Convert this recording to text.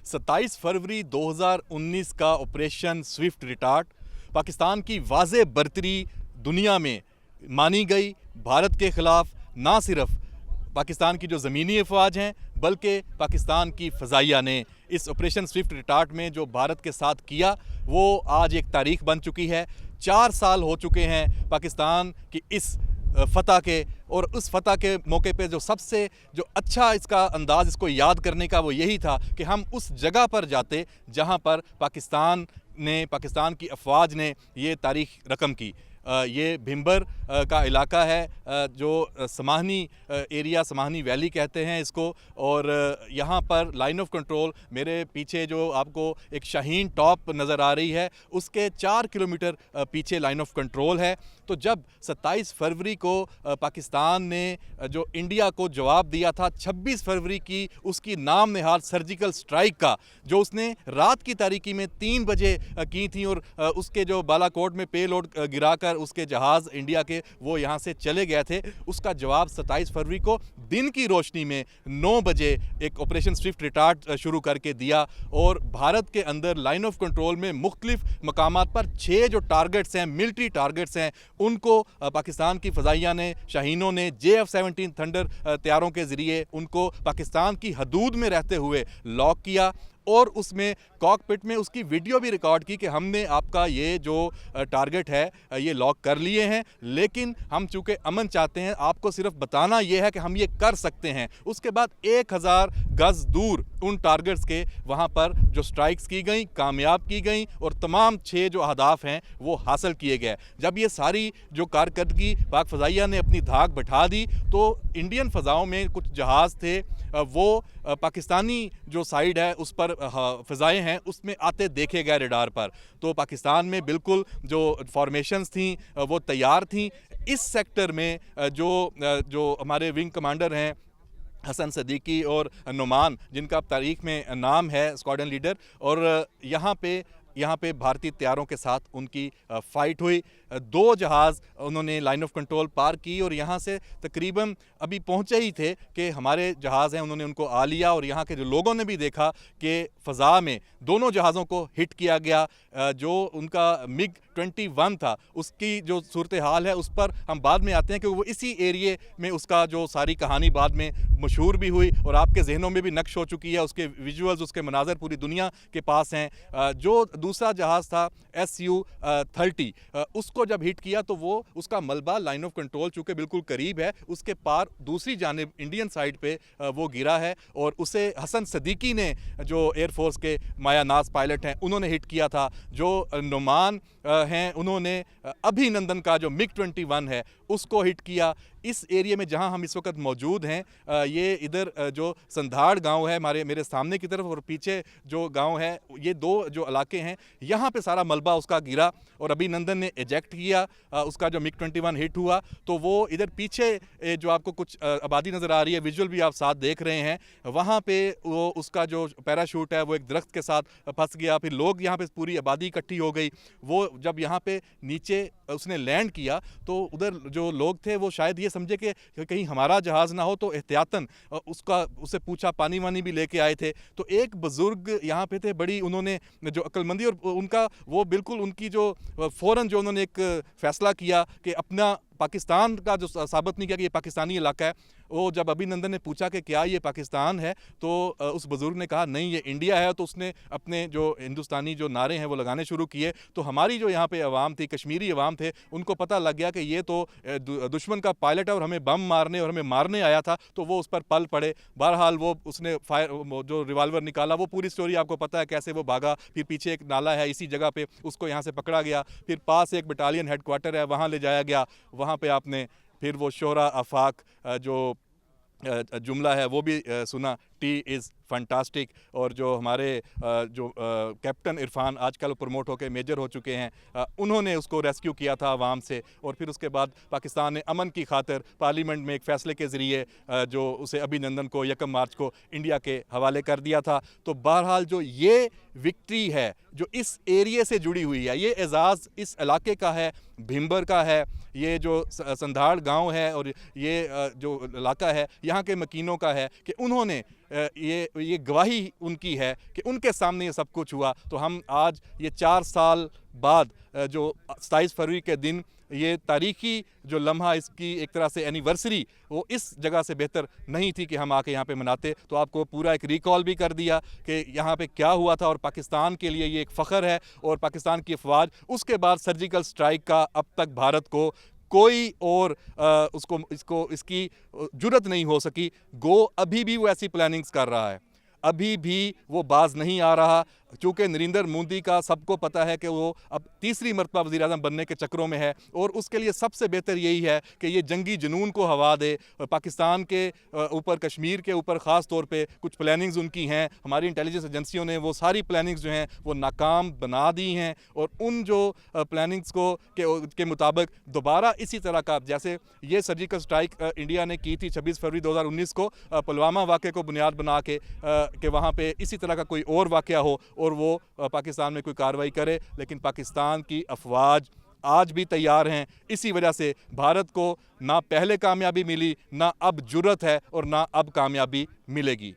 27 फरवरी 2019 का operation Swift retort Pakistan की वाज़े बरतरी दुनिया में मानी गई। भारत के ख़िलाफ़ ना सिर्फ पाकिस्तान की जो ज़मीनी अफवाज हैं बल्कि पाकिस्तान की फ़ज़ाइया ने इस ऑपरेशन स्विफ्ट रिटार्ट में जो भारत के साथ किया वो आज एक तारीख़ बन चुकी है। 4 साल हो चुके हैं पाकिस्तान की इस फ़तह के, और उस फ़तह के मौके पे जो सबसे जो अच्छा इसका अंदाज़ इसको याद करने का वो यही था कि हम उस जगह पर जाते जहाँ पर पाकिस्तान की अफवाज ने ये तारीख़ रकम की। ये भिंबर का इलाका है, जो समाहनी एरिया, समाहनी वैली कहते हैं इसको, और यहाँ पर लाइन ऑफ कंट्रोल मेरे पीछे जो आपको एक शाहीन टॉप नज़र आ रही है उसके 4 किलोमीटर पीछे लाइन ऑफ कंट्रोल है। तो जब 27 फरवरी को पाकिस्तान ने जो इंडिया को जवाब दिया था 26 फरवरी की उसकी नाम निहाल सर्जिकल स्ट्राइक का, जो उसने रात की तारीकी में 3 बजे की थी, और उसके जो बालाकोट में पेलोड गिराकर उसके जहाज़ इंडिया के वो यहाँ से चले गए थे, उसका जवाब 27 फरवरी को दिन की रोशनी में 9 बजे एक ऑपरेशन स्विफ्ट रिटार्ट शुरू करके दिया। और भारत के अंदर लाइन ऑफ कंट्रोल में मुख्तलिफ मकामात पर 6 जो टारगेट्स हैं, मिलिट्री टारगेट्स हैं, उनको पाकिस्तान की फ़ज़ाइया ने, शाहीनों ने JF-17 थंडर तैयारों के ज़रिए उनको पाकिस्तान की हदूद में रहते हुए लॉक किया, और उसमें कॉकपिट में उसकी वीडियो भी रिकॉर्ड की कि हमने आपका ये जो टारगेट है ये लॉक कर लिए हैं, लेकिन हम चूँकि अमन चाहते हैं, आपको सिर्फ बताना ये है कि हम ये कर सकते हैं। उसके बाद 1000 गज़ दूर उन टारगेट्स के वहाँ पर जो स्ट्राइक्स की गई, कामयाब की गई, और तमाम 6 जो अहदाफ हैं वो हासिल किए गए। जब ये सारी जो कारकर्दगी पाक फ़ज़ाइया ने अपनी धाक बैठा दी तो इंडियन फ़ज़ाओं में कुछ जहाज़ थे वो पाकिस्तानी जो साइड है उस पर फ़ज़ाएँ हैं उसमें आते देखे गए रडार पर। तो पाकिस्तान में बिल्कुल जो फॉर्मेशंस थी वो तैयार थी। इस सेक्टर में जो हमारे विंग कमांडर हैं हसन सदीकी और नुमान, जिनका तारीख़ में नाम है स्क्वाड्रन लीडर, और यहाँ पे भारतीय तैयारों के साथ उनकी फ़ाइट हुई। 2 जहाज़ उन्होंने लाइन ऑफ कंट्रोल पार की और यहाँ से तकरीबन अभी पहुँचे ही थे कि हमारे जहाज़ हैं उन्होंने उनको आ लिया, और यहाँ के जो लोगों ने भी देखा कि फ़ज़ा में दोनों जहाज़ों को हिट किया गया। जो उनका MiG-21 था उसकी जो सूरत हाल है उस पर हम बाद में आते हैं कि वो इसी एरिए में उसका जो सारी कहानी बाद में मशहूर भी हुई और आपके जहनों में भी नक्श हो चुकी है। उसके विजुअल्स, उसके मनाज़र पूरी दुनिया के पास हैं। जो दूसरा जहाज़ था Su-30, उसको जब हिट किया तो वो उसका मलबा लाइन ऑफ कंट्रोल चूँकि बिल्कुल करीब है, उसके पार दूसरी जानिब इंडियन साइड पे वो गिरा है, और उसे हसन सदीकी ने, जो एयरफोर्स के मायानाज पायलट हैं, उन्होंने हिट किया था। जो नुमान हैं उन्होंने अभिनंदन का जो MiG-21 है उसको हिट किया। इस एरिया में जहां हम इस वक्त मौजूद हैं, ये इधर जो संधाड़ गांव है मेरे सामने की तरफ, और पीछे जो गांव है, ये 2 जो इलाके हैं, यहाँ पे सारा मलबा उसका गिरा और अभिनंदन ने एजेक्ट किया। उसका जो MiG-21 हिट हुआ तो वो इधर पीछे जो आपको कुछ आबादी नज़र आ रही है, विजुअल भी आप साथ देख रहे हैं, वहाँ पे वो उसका जो पैराशूट है वो एक दरख्त के साथ फंस गया। फिर लोग यहाँ पे पूरी आबादी इकट्ठी हो गई। वो जब यहाँ पे नीचे उसने लैंड किया तो उधर जो लोग थे वो शायद ये समझे कि कहीं हमारा जहाज़ ना हो, तो एहतियातन उससे पूछा, पानी वानी भी लेके आए थे। तो एक बुज़ुर्ग यहाँ पे थे, बड़ी उन्होंने जो अक्लमंदी और उनका वो बिल्कुल उनकी जो फ़ौरन जो उन्होंने एक फ़ैसला किया कि अपना पाकिस्तान का जो साबित नहीं किया कि ये पाकिस्तानी इलाका है। वो जब अभिनंदन ने पूछा कि क्या ये पाकिस्तान है, तो उस बुज़ुर्ग ने कहा नहीं ये इंडिया है। तो उसने अपने जो हिंदुस्तानी जो नारे हैं वो लगाने शुरू किए। तो हमारी जो यहाँ पे अवाम थी, कश्मीरी अवाम थे, उनको पता लग गया कि ये तो दुश्मन का पायलट है और हमें बम मारने और हमें मारने आया था। तो वो उस पर पल पड़े। बहरहाल वो उसने जो रिवाल्वर निकाला, वो पूरी स्टोरी आपको पता है कैसे वो भागा। फिर पीछे एक नाला है, इसी जगह पे उसको यहाँ से पकड़ा गया। फिर पास एक बटालियन हेडक्वार्टर है, वहाँ ले जाया गया। वहाँ पे आपने फिर वो शोरा आफाक जो जुमला है वो भी सुना, टी इज़ फंटास्टिक। और जो हमारे जो कैप्टन इरफान आजकल प्रमोट होकर मेजर हो चुके हैं, उन्होंने उसको रेस्क्यू किया था आवाम से। और फिर उसके बाद पाकिस्तान ने अमन की खातिर पार्लियामेंट में एक फ़ैसले के ज़रिए जो उसे अभिनंदन को 1 मार्च को इंडिया के हवाले कर दिया था। तो बहरहाल जो ये विक्ट्री है जो इस एरिए से जुड़ी हुई है, ये एजाज़ इस इलाके का है, भिंबर का है, ये जो संधाड़ गांव है और ये जो इलाका है यहाँ के मकीनों का है कि उन्होंने ये गवाही उनकी है कि उनके सामने ये सब कुछ हुआ। तो हम आज ये 4 साल बाद जो 27 फरवरी के दिन ये तारीखी जो लम्हा, इसकी एक तरह से एनिवर्सरी, वो इस जगह से बेहतर नहीं थी कि हम आके यहाँ पे मनाते। तो आपको पूरा एक रिकॉल भी कर दिया कि यहाँ पे क्या हुआ था, और पाकिस्तान के लिए ये एक फ़ख्र है। और पाकिस्तान की अफवाज, उसके बाद सर्जिकल स्ट्राइक का अब तक भारत को कोई और इसकी जुर्रत नहीं हो सकी। गो अभी भी वो ऐसी प्लानिंग्स कर रहा है, अभी भी वो बाज नहीं आ रहा। चूँकि नरेंद्र मोदी का सबको पता है कि वो अब तीसरी मरतबा वज़ीर आज़म बनने के चक्रों में है, और उसके लिए सबसे बेहतर यही है कि ये जंगी जुनून को हवा दे। और पाकिस्तान के ऊपर, कश्मीर के ऊपर ख़ास तौर पे कुछ प्लानिंग्स उनकी हैं। हमारी इंटेलिजेंस एजेंसियों ने वो सारी प्लानिंग्स जो हैं वो नाकाम बना दी हैं, और उन जो प्लानिंग्स के मुताबिक दोबारा इसी तरह का, जैसे ये सर्जिकल स्ट्राइक इंडिया ने की थी 26 फरवरी 2019 को पुलवामा वाक़े को बुनियाद बना के, कि वहाँ पे इसी तरह का कोई और वाक़या हो और वो पाकिस्तान में कोई कार्रवाई करे। लेकिन पाकिस्तान की अफवाज आज भी तैयार हैं। इसी वजह से भारत को ना पहले कामयाबी मिली, ना अब जुर्रत है, और ना अब कामयाबी मिलेगी।